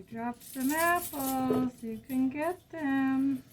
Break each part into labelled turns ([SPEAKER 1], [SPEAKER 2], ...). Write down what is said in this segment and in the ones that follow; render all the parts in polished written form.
[SPEAKER 1] Drop some apples. You can get them.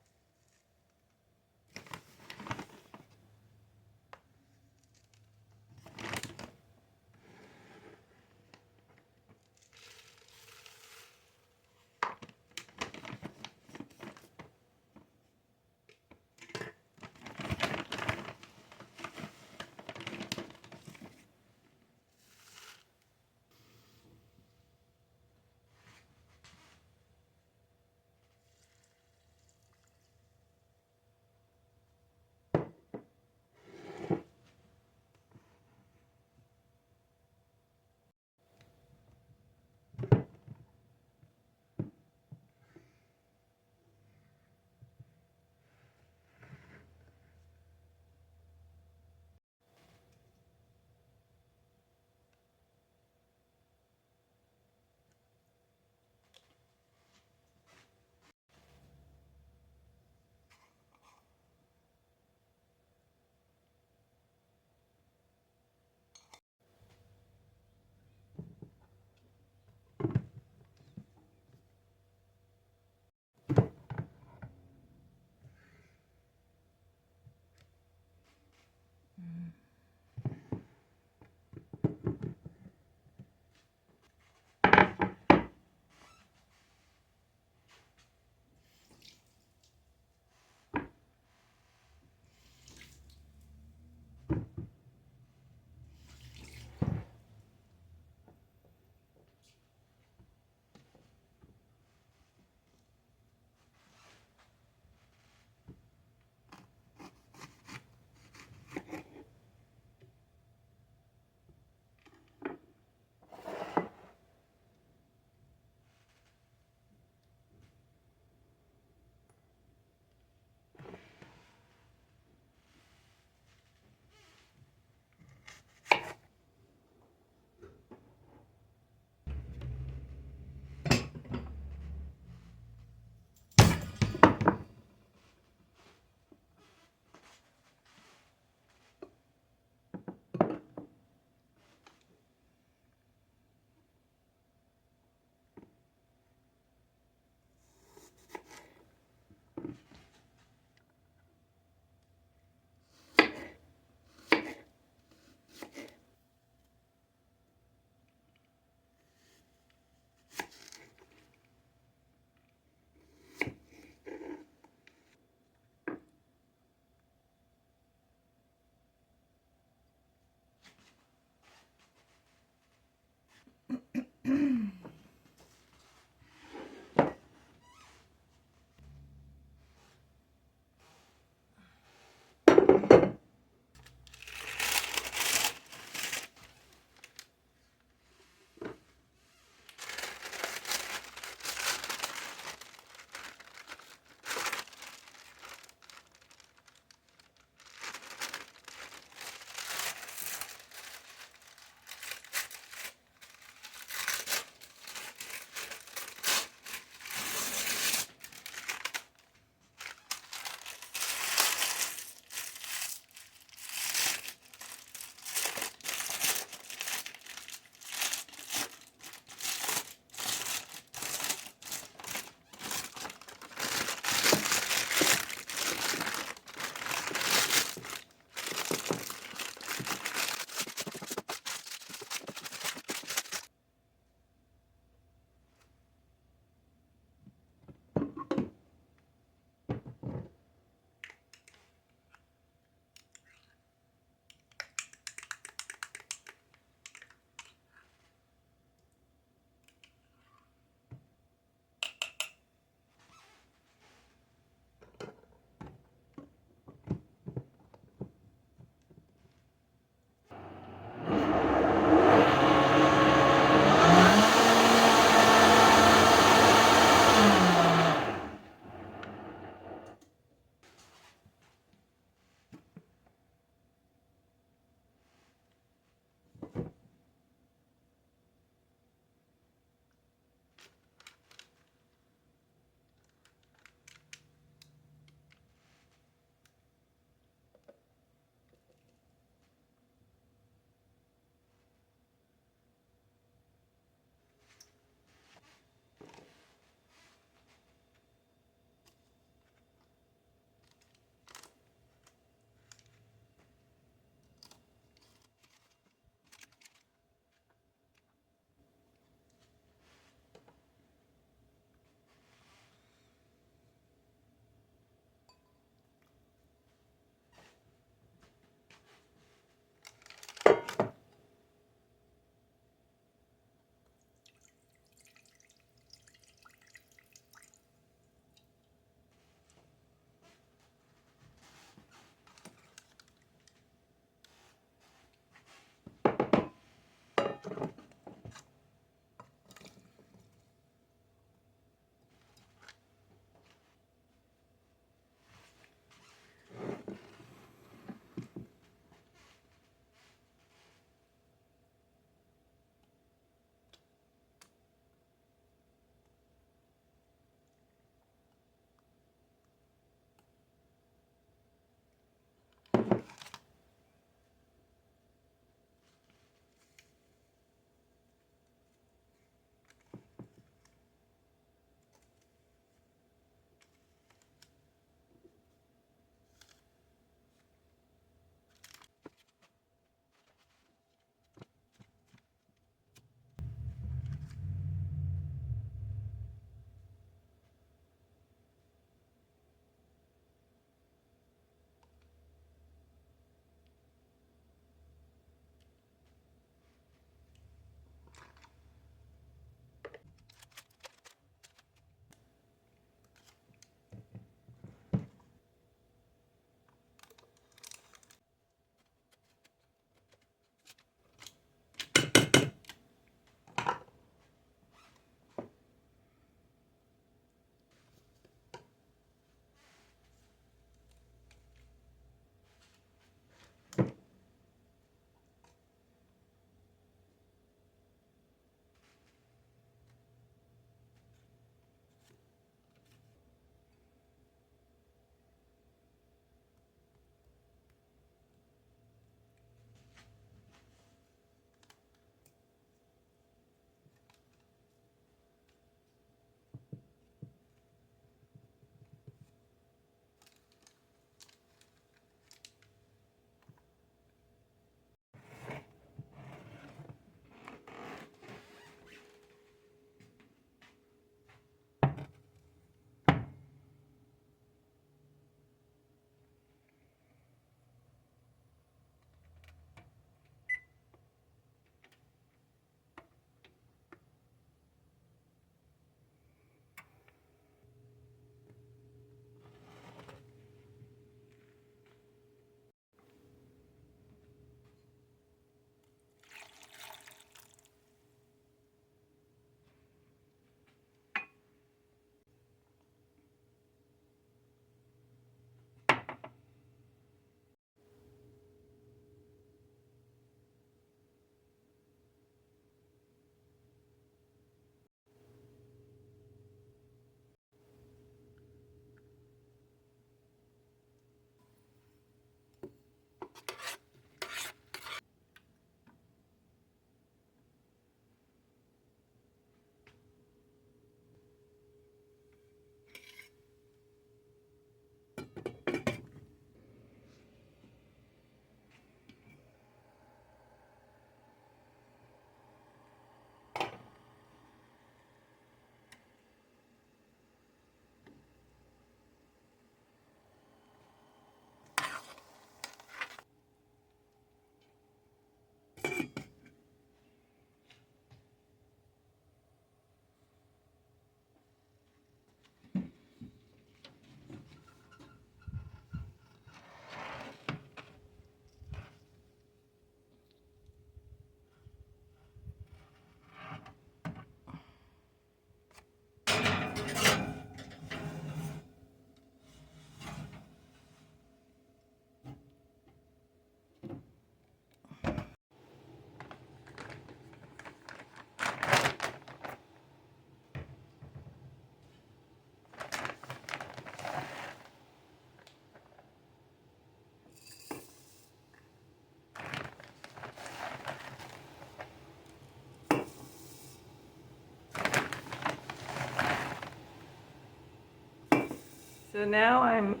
[SPEAKER 1] So now I'm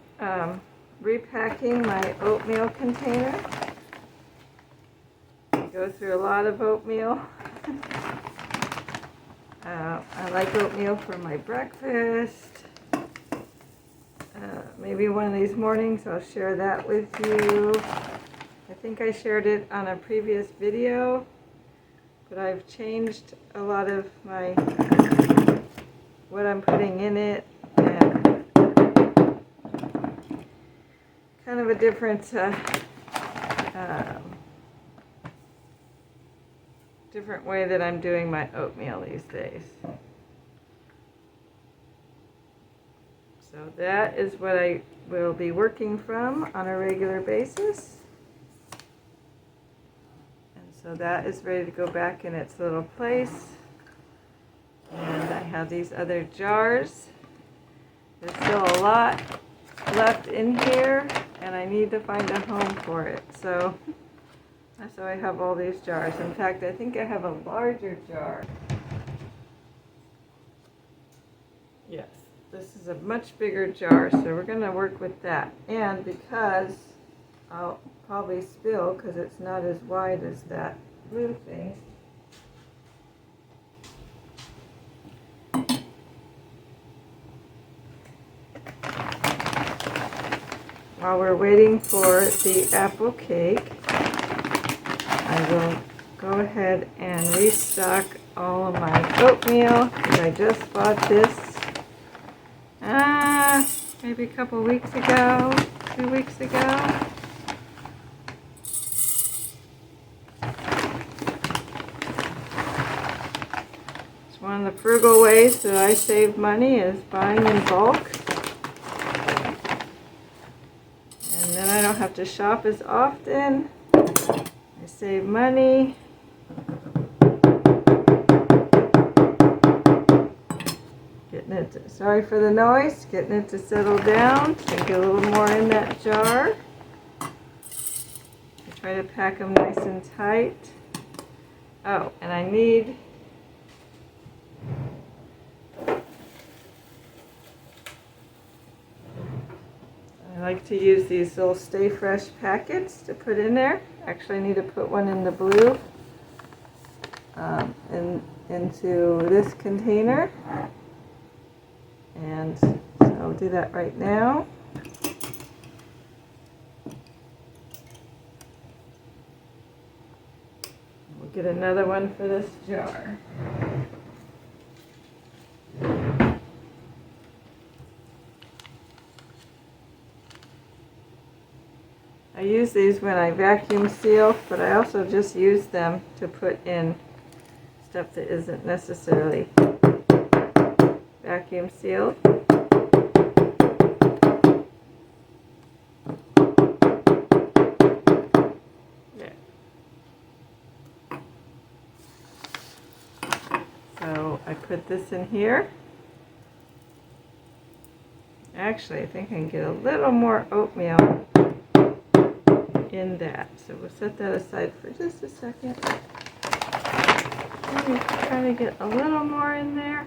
[SPEAKER 1] repacking my oatmeal container. I go through a lot of oatmeal. I like oatmeal for my breakfast. Maybe one of these mornings I'll share that with you. I think I shared it on a previous video, but I've changed a lot of my what I'm putting in it, and kind of a different different way that I'm doing my oatmeal these days. So that is what I will be working from on a regular basis. And so that is ready to go back in its little place. And I have these other jars. There's still a lot left in here, and I need to find a home for it. So that's why I have all these jars. In fact, I think I have a larger jar. Yes, this is a much bigger jar, so we're going to work with that. And because I'll probably spill because it's not as wide as that blue thing. While we're waiting for the apple cake, I will go ahead and restock all of my oatmeal, because I just bought this maybe a couple weeks ago, 2 weeks ago. It's one of the frugal ways that I save money, is buying in bulk. And then I don't have to shop as often. I save money. Sorry for the noise, getting it to settle down. So get a little more in that jar. I try to pack them nice and tight. Oh, and I need I like to use these little Stay Fresh packets to put in there. Actually, I need to put one in the blue into this container. And so I'll do that right now. We'll get another one for this jar. I use these when I vacuum seal, but I also just use them to put in stuff that isn't necessarily vacuum sealed. There. So I put this in here. Actually, I think I can get a little more oatmeal in that. So we'll set that aside for just a second. Maybe try to get a little more in there.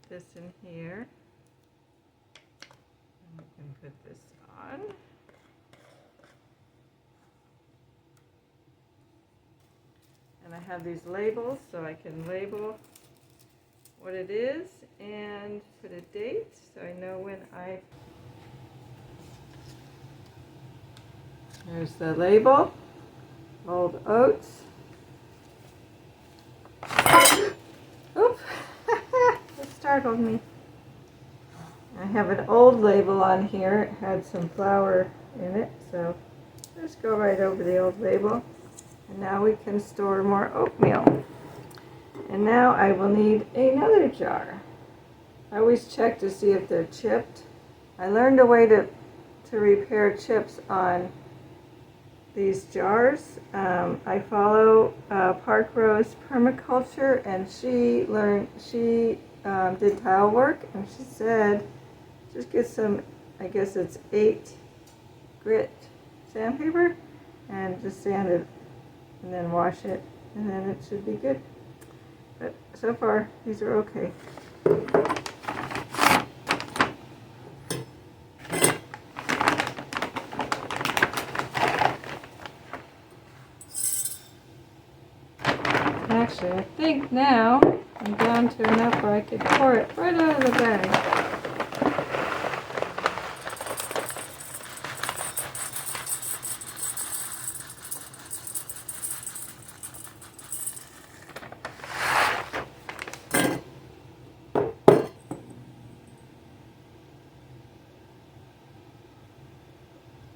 [SPEAKER 1] this in here. And we can put this on. And I have these labels so I can label what it is and put a date so I know when I... There's the label, rolled oats. Oops, it startled me. I have an old label on here. It had some flour in it, so just go right over the old label. And now we can store more oatmeal. And now I will need another jar. I always check to see if they're chipped. I learned a way to repair chips on these jars. I follow Park Rose Permaculture, and she did tile work, and she said just get some, I guess it's 8 grit sandpaper, and just sand it and then wash it, and then it should be good. But so far these are okay. Actually, I think now I'm down to enough where I could pour it right out of the bag.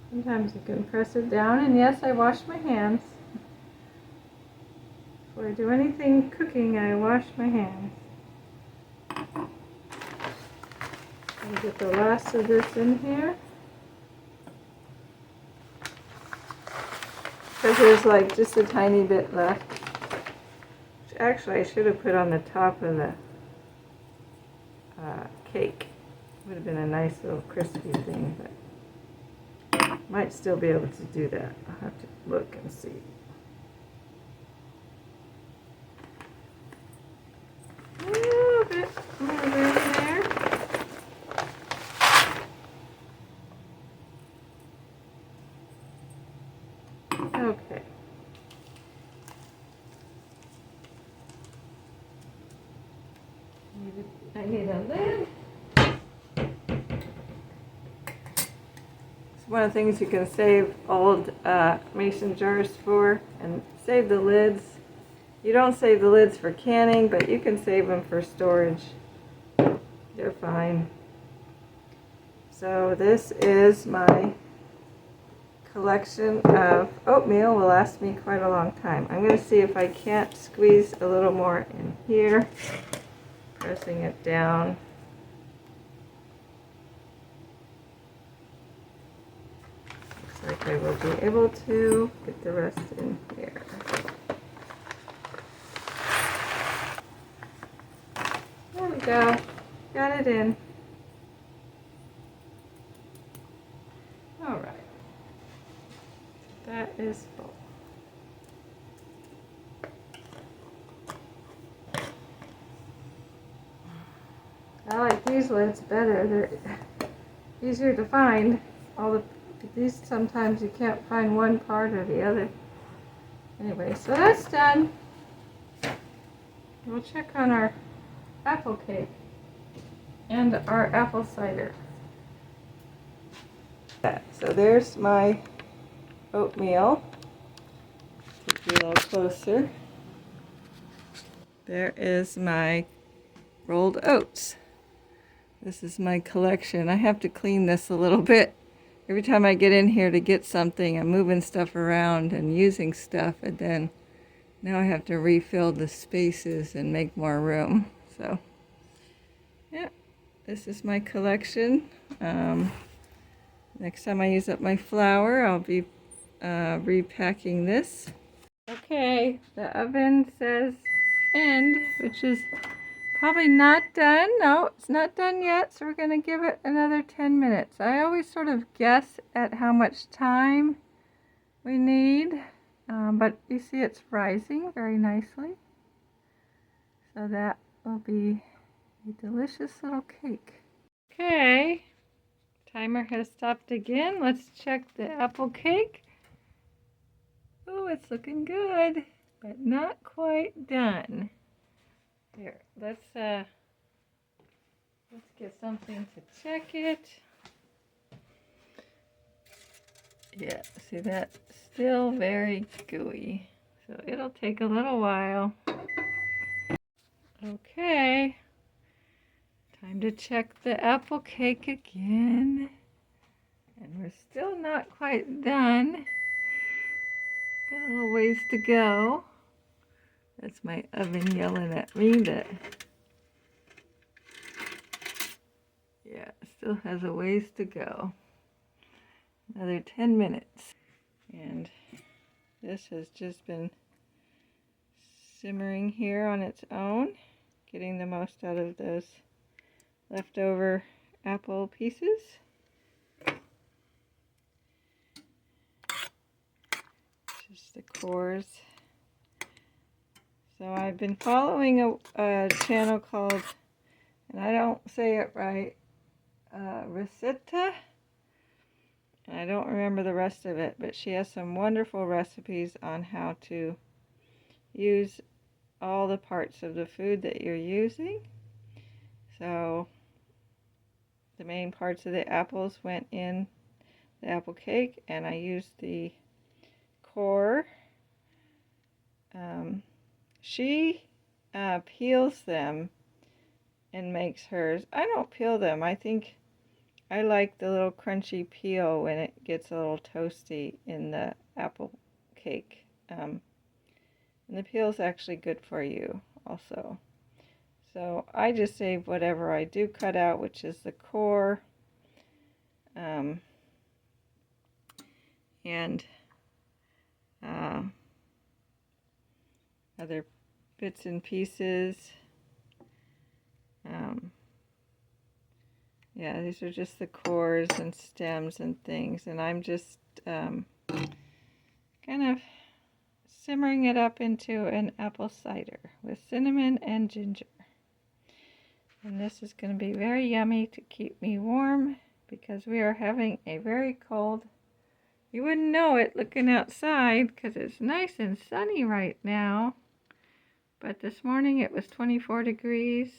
[SPEAKER 1] Sometimes you can press it down, and yes, I wash my hands. Before I do anything cooking, I wash my hands. I'll get the last of this in here. Because there's like just a tiny bit left. Which actually I should have put on the top of the cake. Would have been a nice little crispy thing, but might still be able to do that. I'll have to look and see. A little bit more room there. Okay. I need a lid. It's one of the things you can save old mason jars for, and save the lids. You don't save the lids for canning, but you can save them for storage. They're fine. So this is my collection of oatmeal. Will last me quite a long time. I'm going to see if I can't squeeze a little more in here. Pressing it down. Looks like I will be able to get the rest in here. There we go. Got it in. All right. That is full. I like these lids better. They're easier to find. These sometimes you can't find one part or the other. Anyway, so that's done. We'll check on our apple cake and our apple cider. So there's my oatmeal. Take you a little closer. There is my rolled oats. This is my collection. I have to clean this a little bit. Every time I get in here to get something, I'm moving stuff around and using stuff, and then now I have to refill the spaces and make more room. So, yeah, this is my collection. Next time I use up my flour, I'll be repacking this. Okay, the oven says end, which is probably not done. No, it's not done yet, so we're going to give it another 10 minutes. I always sort of guess at how much time we need, but you see it's rising very nicely. So that will be A delicious little cake. Okay, timer has stopped again. Let's check the apple cake. Oh, it's looking good, but not quite done. Here, let's get something to check it. Yeah, see, that's still very gooey, so it'll take a little while. Okay, time to check the apple cake again. And we're still not quite done. Got a little ways to go. That's my oven yelling at me that, yeah, it still has a ways to go. Another 10 minutes. And this has just been simmering here on its own, getting the most out of those leftover apple pieces. Just the cores. So I've been following a channel called, and I don't say it right, Recetta. And I don't remember the rest of it, but she has some wonderful recipes on how to use all the parts of the food that you're using. So the main parts of the apples went in the apple cake, and I used the core. She peels them and makes hers. I don't peel them. I think I like the little crunchy peel when it gets a little toasty in the apple cake. And the peel is actually good for you also. So I just save whatever I do cut out, which is the core. And other bits and pieces. Yeah, these are just the cores and stems and things, and I'm just kind of simmering it up into an apple cider with cinnamon and ginger. And this is going to be very yummy to keep me warm because we are having a very cold. You wouldn't know it looking outside because it's nice and sunny right now. But this morning it was 24 degrees.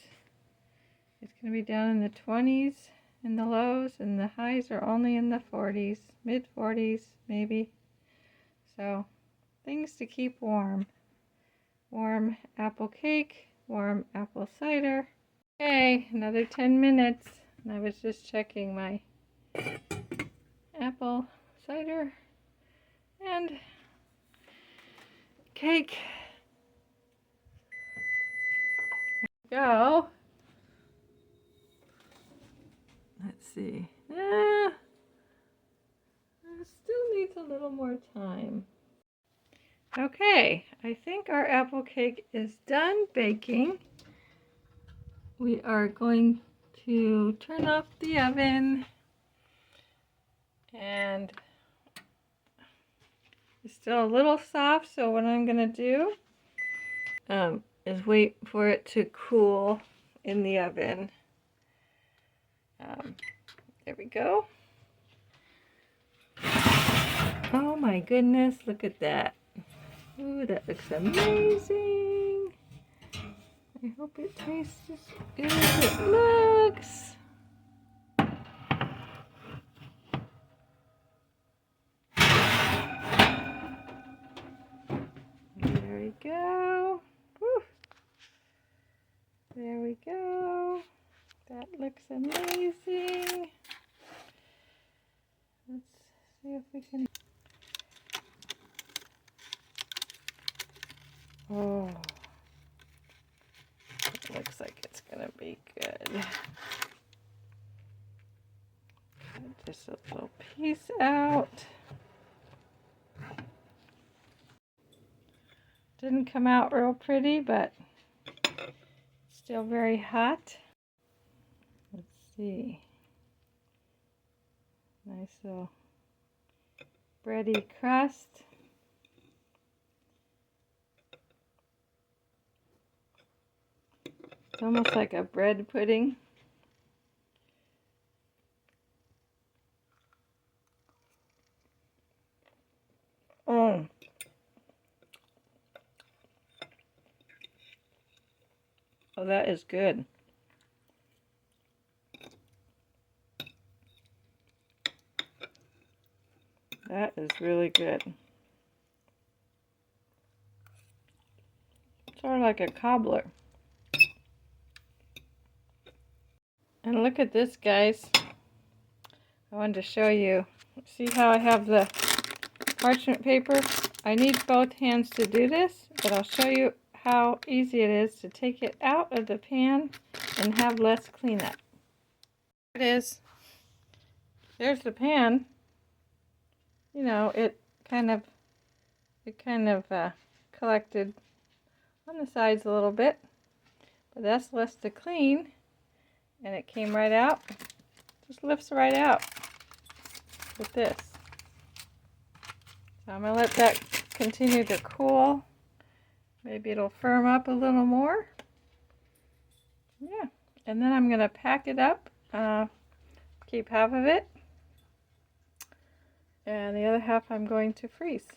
[SPEAKER 1] It's going to be down in the 20s in the lows, and the highs are only in the 40s, mid 40s maybe. So things to keep warm. Warm apple cake, warm apple cider. Okay, another 10 minutes. And I was just checking my apple cider and cake. Go. Let's see. It still needs a little more time. Okay, I think our apple cake is done baking. We are going to turn off the oven, and it's still a little soft, so what I'm going to do is wait for it to cool in the oven. There we go. Oh my goodness, look at that. Ooh, that looks amazing. I hope it tastes as good as it looks. There we go. Woo. There we go. That looks amazing. Let's see if we can. Oh, it looks like it's gonna be good. Cut just a little piece out. Didn't come out real pretty, but still very hot. Let's see. Nice little bready crust. It's almost like a bread pudding. Oh. Oh, that is good. That is really good. Sort of like a cobbler. And look at this, guys. I wanted to show you. See how I have the parchment paper? I need both hands to do this, but I'll show you how easy it is to take it out of the pan and have less cleanup. There it is. There's the pan. You know, it kind of collected on the sides a little bit, but that's less to clean, and it came right out. Just lifts right out with this. So I'm going to let that continue to cool. Maybe it'll firm up a little more. Yeah, and then I'm going to pack it up, keep half of it, and the other half I'm going to freeze.